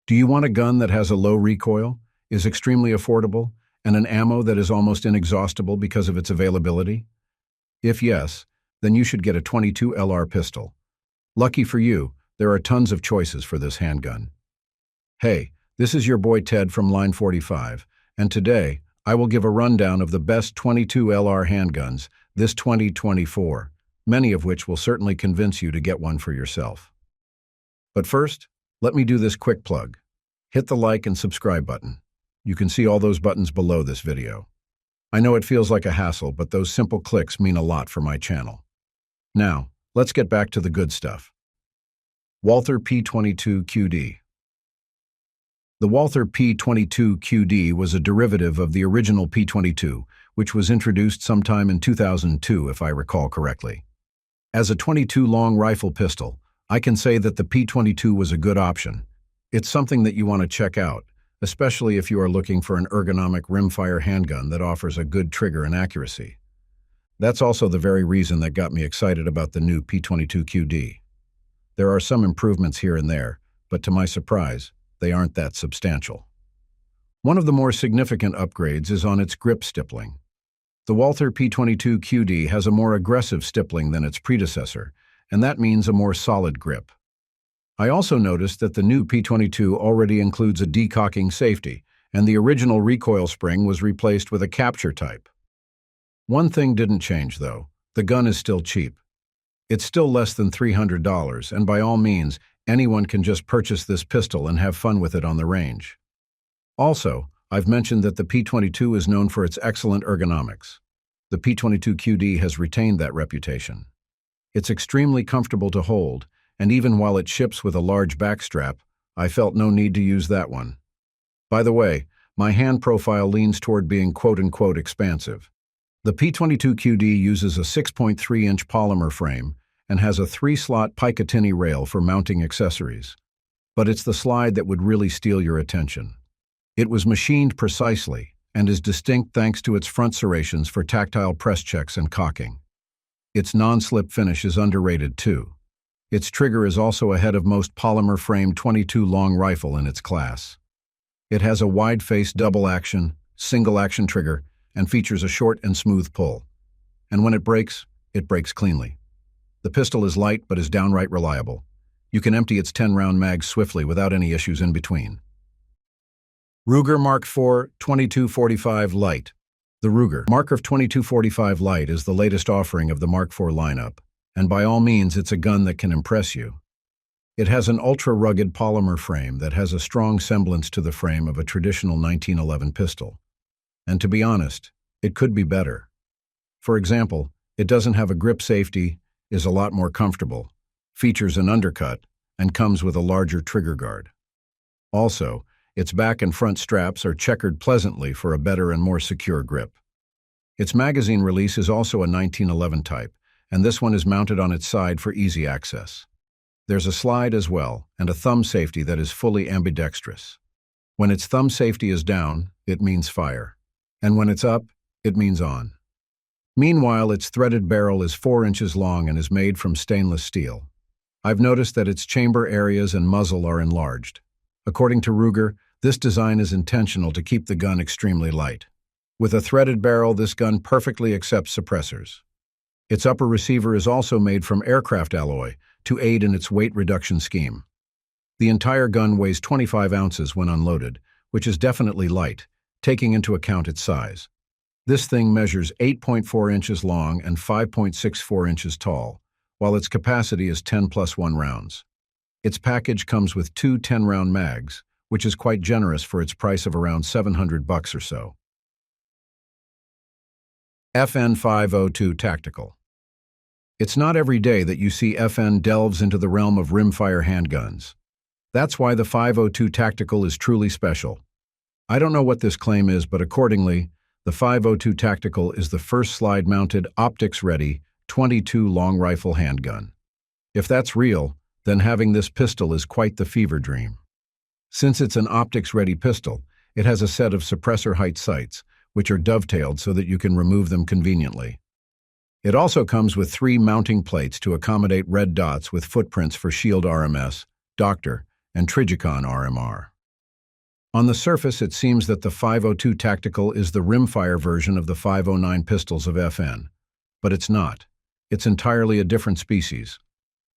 Do you want a gun that has a low recoil, is extremely affordable, and an ammo that is almost inexhaustible because of its availability? If yes, then you should get a .22 LR pistol. Lucky for you, there are tons of choices for this handgun. Hey, this is your boy Ted from Line45, and today I will give a rundown of the best .22 LR handguns this 2024, many of which will certainly convince you to get one for yourself. But first, let me do this quick plug. Hit the like and subscribe button. You can see all those buttons below this video. I know it feels like a hassle, but those simple clicks mean a lot for my channel. Now, let's get back to the good stuff. Walther P22 QD. The Walther P22 QD was a derivative of the original P22, which was introduced sometime in 2002, if I recall correctly. As a .22 long rifle pistol, I can say that the P22 was a good option. It's something that you want to check out, especially if you are looking for an ergonomic rimfire handgun that offers a good trigger and accuracy. That's also the very reason that got me excited about the new P22 QD. There are some improvements here and there, but to my surprise, they aren't that substantial. One of the more significant upgrades is on its grip stippling. The Walther P22 QD has a more aggressive stippling than its predecessor, and that means a more solid grip. I also noticed that the new P22 already includes a decocking safety, and the original recoil spring was replaced with a capture type. One thing didn't change, though. The gun is still cheap. It's still less than $300, and by all means, anyone can just purchase this pistol and have fun with it on the range. Also, I've mentioned that the P22 is known for its excellent ergonomics. The P22 QD has retained that reputation. It's extremely comfortable to hold, and even while it ships with a large backstrap, I felt no need to use that one. By the way, my hand profile leans toward being quote-unquote expansive. The P22 QD uses a 6.3-inch polymer frame and has a 3-slot Picatinny rail for mounting accessories. But it's the slide that would really steal your attention. It was machined precisely and is distinct thanks to its front serrations for tactile press checks and cocking. Its non-slip finish is underrated too. Its trigger is also ahead of most polymer-frame .22 long rifle in its class. It has a wide-face double-action, single-action trigger and features a short and smooth pull. And when it breaks cleanly. The pistol is light but is downright reliable. You can empty its 10-round mag swiftly without any issues in between. Ruger Markv 2245 Lite. The Ruger Markv 2245 Lite is the latest offering of the Markv lineup, and by all means it's a gun that can impress you. It has an ultra-rugged polymer frame that has a strong semblance to the frame of a traditional 1911 pistol. And to be honest, it could be better. For example, it doesn't have a grip safety, is a lot more comfortable, features an undercut, and comes with a larger trigger guard. Also, its back and front straps are checkered pleasantly for a better and more secure grip. Its magazine release is also a 1911 type, and this one is mounted on its side for easy access. There's a slide as well, and a thumb safety that is fully ambidextrous. When its thumb safety is down, it means fire, and when it's up, it means on. Meanwhile, its threaded barrel is 4 inches long and is made from stainless steel. I've noticed that its chamber areas and muzzle are enlarged. According to Ruger, this design is intentional to keep the gun extremely light. With a threaded barrel, this gun perfectly accepts suppressors. Its upper receiver is also made from aircraft alloy to aid in its weight reduction scheme. The entire gun weighs 25 ounces when unloaded, which is definitely light, taking into account its size. This thing measures 8.4 inches long and 5.64 inches tall, while its capacity is 10+1 rounds. Its package comes with 2 10-round mags, which is quite generous for its price of around $700 or so. FM502 Tactical. It's not every day that you see FN delves into the realm of rimfire handguns. That's why the 502 Tactical is truly special. I don't know what this claim is, but accordingly, the 502 Tactical is the first slide-mounted, optics-ready, .22 long rifle handgun. If that's real, then having this pistol is quite the fever dream. Since it's an optics-ready pistol, it has a set of suppressor height sights, which are dovetailed so that you can remove them conveniently. It also comes with 3 mounting plates to accommodate red dots with footprints for Shield RMS, Doctor, and Trigicon RMR. On the surface, it seems that the 502 Tactical is the rimfire version of the 509 pistols of FN. But it's not. It's entirely a different species.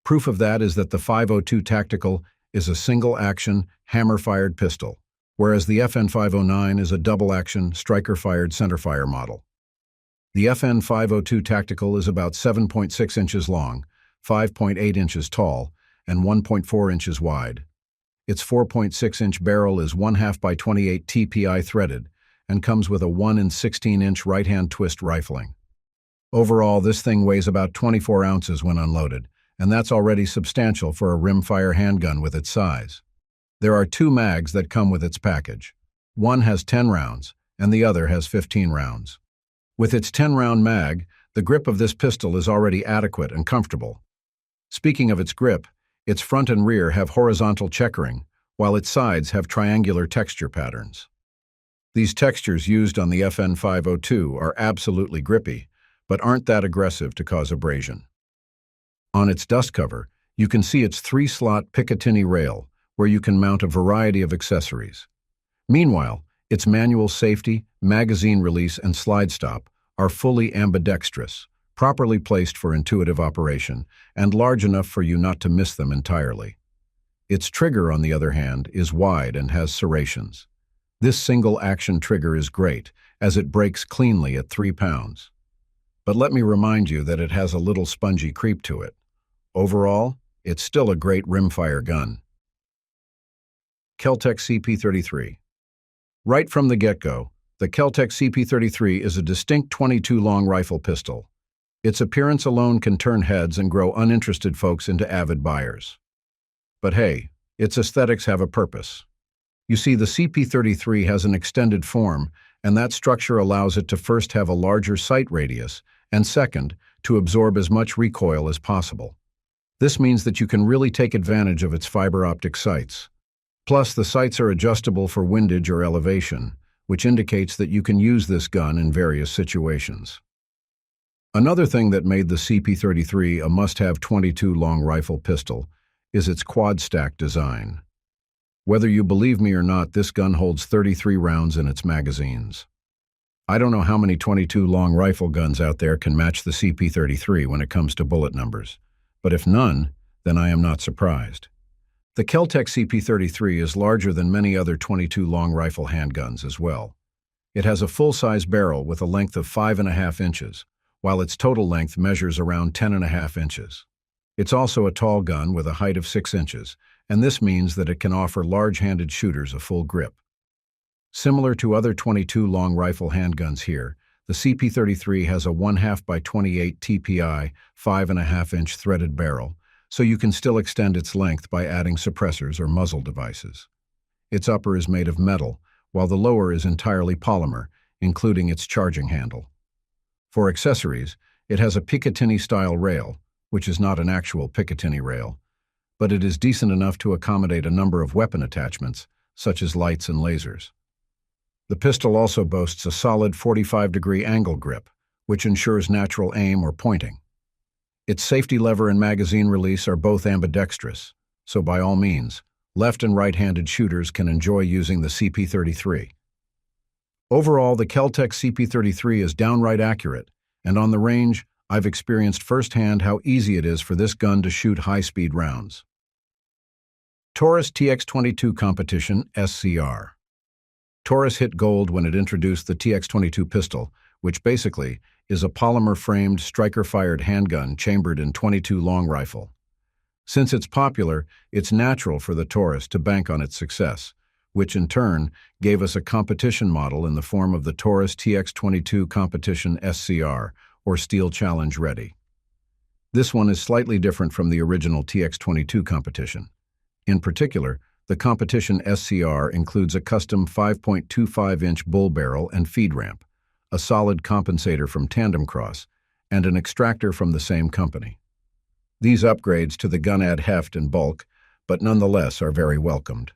Proof of that is that the 502 Tactical is a single-action, hammer-fired pistol, whereas the FN509 is a double-action, striker-fired centerfire model. The FN502 Tactical is about 7.6 inches long, 5.8 inches tall, and 1.4 inches wide. Its 4.6-inch barrel is 1/2 by 28 TPI threaded and comes with a 1 in 16-inch right-hand twist rifling. Overall, this thing weighs about 24 ounces when unloaded, and that's already substantial for a rimfire handgun with its size. There are 2 mags that come with its package. One has 10 rounds, and the other has 15 rounds. With its 10-round mag, the grip of this pistol is already adequate and comfortable. Speaking of its grip, its front and rear have horizontal checkering, while its sides have triangular texture patterns. These textures used on the FN502 are absolutely grippy, but aren't that aggressive to cause abrasion. On its dust cover, you can see its 3-slot Picatinny rail, where you can mount a variety of accessories. Meanwhile, its manual safety, magazine release, and slide stop are fully ambidextrous, properly placed for intuitive operation, and large enough for you not to miss them entirely. Its trigger, on the other hand, is wide and has serrations. This single-action trigger is great, as it breaks cleanly at 3 pounds. But let me remind you that it has a little spongy creep to it. Overall, it's still a great rimfire gun. Keltech CP33. Right from the get-go, the Keltech CP33 is a distinct 22 long rifle pistol. Its appearance alone can turn heads and grow uninterested folks into avid buyers. But hey, its aesthetics have a purpose. You see, the CP33 has an extended form, and that structure allows it to first have a larger sight radius, and second, to absorb as much recoil as possible. This means that you can really take advantage of its fiber optic sights. Plus, the sights are adjustable for windage or elevation, which indicates that you can use this gun in various situations. Another thing that made the CP33 a must-have 22 long rifle pistol is its quad-stack design. Whether you believe me or not, this gun holds 33 rounds in its magazines. I don't know how many 22 long rifle guns out there can match the CP33 when it comes to bullet numbers, but if none, then I am not surprised. The Keltech CP33 is larger than many other 22 long rifle handguns as well. It has a full-size barrel with a length of 5.5 inches, while its total length measures around 10.5 inches. It's also a tall gun with a height of 6 inches, and this means that it can offer large-handed shooters a full grip. Similar to other 22 long rifle handguns here, the CP33 has a 1/2 by 28 TPI 5.5-inch threaded barrel, so you can still extend its length by adding suppressors or muzzle devices. Its upper is made of metal, while the lower is entirely polymer, including its charging handle. For accessories, it has a Picatinny-style rail, which is not an actual Picatinny rail, but it is decent enough to accommodate a number of weapon attachments, such as lights and lasers. The pistol also boasts a solid 45-degree angle grip, which ensures natural aim or pointing. Its safety lever and magazine release are both ambidextrous, so by all means, left and right-handed shooters can enjoy using the CP33. Overall, the Keltech CP33 is downright accurate, and on the range, I've experienced firsthand how easy it is for this gun to shoot high-speed rounds. Taurus TX22 Competition SCR. Taurus hit gold when it introduced the TX22 pistol, which basically is a polymer-framed, striker-fired handgun chambered in 22 long rifle. Since it's popular, it's natural for the Taurus to bank on its success, which in turn gave us a competition model in the form of the Taurus TX22 Competition SCR, or Steel Challenge Ready. This one is slightly different from the original TX22 competition. In particular, the competition SCR includes a custom 5.25-inch bull barrel and feed ramp, a solid compensator from Tandem Cross, and an extractor from the same company. These upgrades to the gun add heft and bulk, but nonetheless are very welcomed.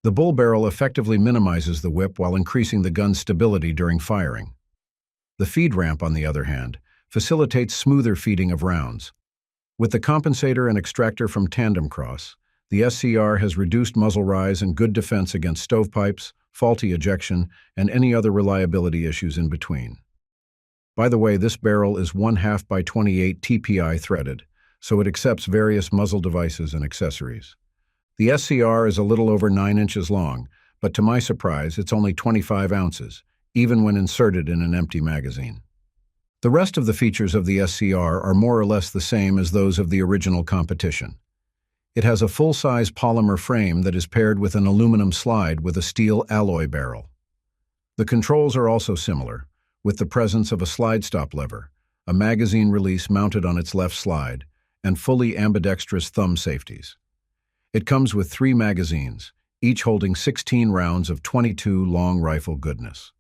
The bull barrel effectively minimizes the whip while increasing the gun's stability during firing. The feed ramp, on the other hand, facilitates smoother feeding of rounds. With the compensator and extractor from Tandem Cross, The SCR has reduced muzzle rise and good defense against stovepipes, faulty ejection, and any other reliability issues in between. By the way, this barrel is 1/2 by 28 TPI threaded, so it accepts various muzzle devices and accessories. The SCR is a little over 9 inches long, but to my surprise, it's only 25 ounces, even when inserted in an empty magazine. The rest of the features of the SCR are more or less the same as those of the original competition. It has a full-size polymer frame that is paired with an aluminum slide with a steel alloy barrel. The controls are also similar, with the presence of a slide-stop lever, a magazine release mounted on its left slide, and fully ambidextrous thumb safeties. It comes with 3 magazines, each holding 16 rounds of .22 long rifle goodness.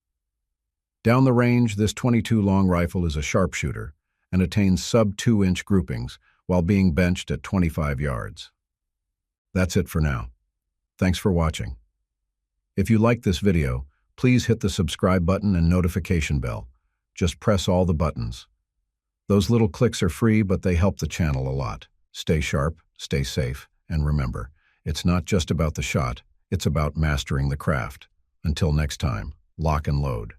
Down the range, this .22 long rifle is a sharpshooter and attains sub-2-inch groupings while being benched at 25 yards. That's it for now. Thanks for watching. If you liked this video, please hit the subscribe button and notification bell. Just press all the buttons. Those little clicks are free, but they help the channel a lot. Stay sharp, stay safe, and remember, it's not just about the shot, it's about mastering the craft. Until next time, lock and load.